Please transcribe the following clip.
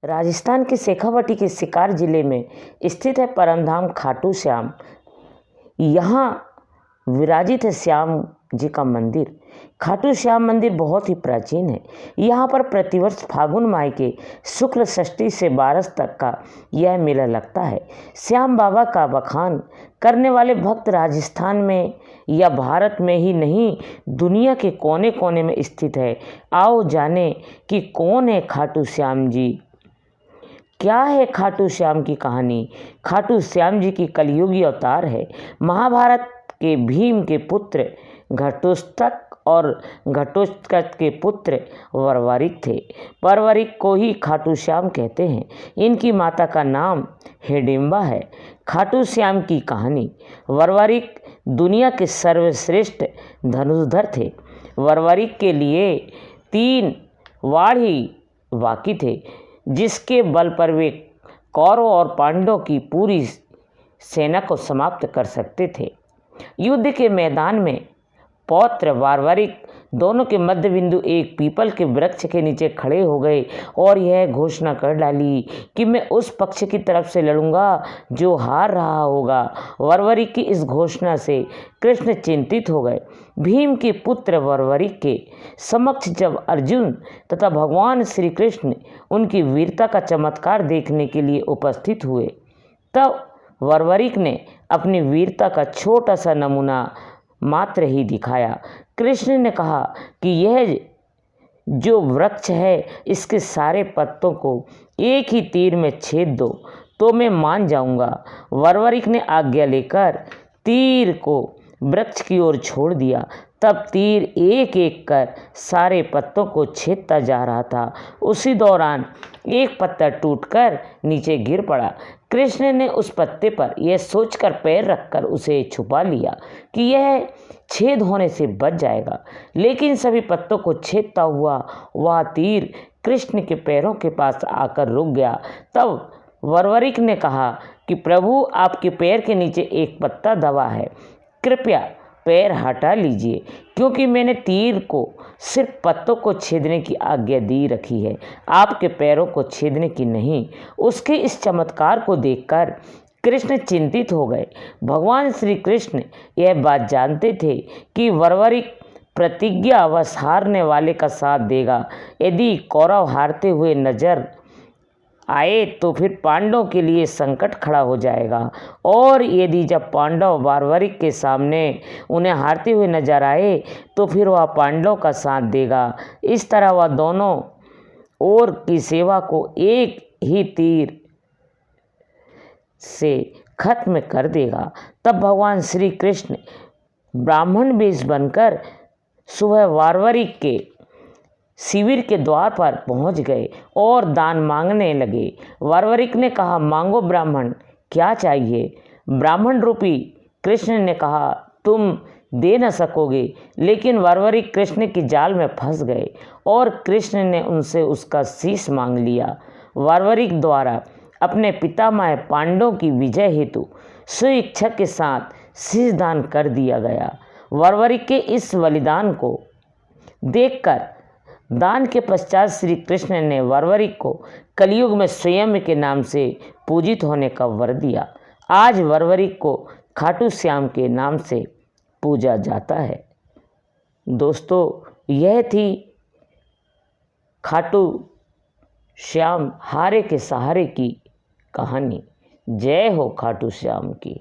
राजस्थान के शेखावाटी के सिकार जिले में स्थित है परमधाम खाटू श्याम। यहाँ विराजित है श्याम जी का मंदिर। खाटू श्याम मंदिर बहुत ही प्राचीन है। यहाँ पर प्रतिवर्ष फागुन माह के शुक्ल षष्ठी से 12 तक का यह मेला लगता है। श्याम बाबा का बखान करने वाले भक्त राजस्थान में या भारत में ही नहीं, दुनिया के कोने कोने में स्थित है। आओ जाने कि कौन है खाटू श्याम जी। क्या है खाटू श्याम की कहानी। खाटू श्याम जी की कलयुगी अवतार है। महाभारत के भीम के पुत्र घटोत्कच और घटोत्कच के पुत्र वरवरिक थे। वरवरिक को ही खाटू श्याम कहते हैं। इनकी माता का नाम हिडिंबा है। खाटू श्याम की कहानी। वरवरिक दुनिया के सर्वश्रेष्ठ धनुर्धर थे। वरवरिक के लिए 3 वाण ही बाकी थे, जिसके बल पर वे कौरव और पांडवों की पूरी सेना को समाप्त कर सकते थे। युद्ध के मैदान में पौत्र वरवरिक दोनों के मध्य बिंदु एक पीपल के वृक्ष के नीचे खड़े हो गए और यह घोषणा कर डाली कि मैं उस पक्ष की तरफ से लड़ूंगा जो हार रहा होगा। वरवरिक की इस घोषणा से कृष्ण चिंतित हो गए। भीम के पुत्र वरवरिक के समक्ष जब अर्जुन तथा भगवान श्री कृष्ण उनकी वीरता का चमत्कार देखने के लिए उपस्थित हुए, तब वरवरिक ने अपनी वीरता का छोटा सा नमूना मात्र ही दिखाया। कृष्ण ने कहा कि यह जो वृक्ष है, इसके सारे पत्तों को एक ही तीर में छेद दो तो मैं मान जाऊंगा। वरवरिक ने आज्ञा लेकर तीर को वृक्ष की ओर छोड़ दिया। तब तीर एक एक कर सारे पत्तों को छेदता जा रहा था। उसी दौरान एक पत्ता टूटकर नीचे गिर पड़ा। कृष्ण ने उस पत्ते पर यह सोचकर पैर रखकर उसे छुपा लिया कि यह छेद होने से बच जाएगा, लेकिन सभी पत्तों को छेदता हुआ वह तीर कृष्ण के पैरों के पास आकर रुक गया। तब वरवरिक ने कहा कि प्रभु, आपके पैर के नीचे एक पत्ता दबा है, कृपया पैर हटा लीजिए, क्योंकि मैंने तीर को सिर्फ पत्तों को छेदने की आज्ञा दी रखी है, आपके पैरों को छेदने की नहीं। उसके इस चमत्कार को देखकर कृष्ण चिंतित हो गए। भगवान श्री कृष्ण यह बात जानते थे कि वरवरिक प्रतिज्ञावश हारने वाले का साथ देगा। यदि कौरव हारते हुए नजर आए तो फिर पांडवों के लिए संकट खड़ा हो जाएगा, और यदि जब पांडव वरवरिक के सामने उन्हें हारते हुए नजर आए तो फिर वह पांडवों का साथ देगा। इस तरह वह दोनों ओर की सेवा को एक ही तीर से खत्म कर देगा। तब भगवान श्री कृष्ण ब्राह्मण वेश बनकर सुबह वरवरिक के शिविर के द्वार पर पहुंच गए और दान मांगने लगे। वरवरिक ने कहा, मांगो ब्राह्मण, क्या चाहिए। ब्राह्मण रूपी कृष्ण ने कहा, तुम दे न सकोगे। लेकिन वरवरिक कृष्ण की जाल में फंस गए और कृष्ण ने उनसे उसका शीश मांग लिया। वरवरिक द्वारा अपने पितामह पांडवों की विजय हेतु स्वेच्छा के साथ शीश दान कर दिया गया। वरवरिक के इस बलिदान को देखकर दान के पश्चात श्री कृष्ण ने वरवरिक को कलयुग में स्वयं के नाम से पूजित होने का वर दिया। आज वरवरिक को खाटू श्याम के नाम से पूजा जाता है। दोस्तों, यह थी खाटू श्याम हारे के सहारे की कहानी। जय हो खाटू श्याम की।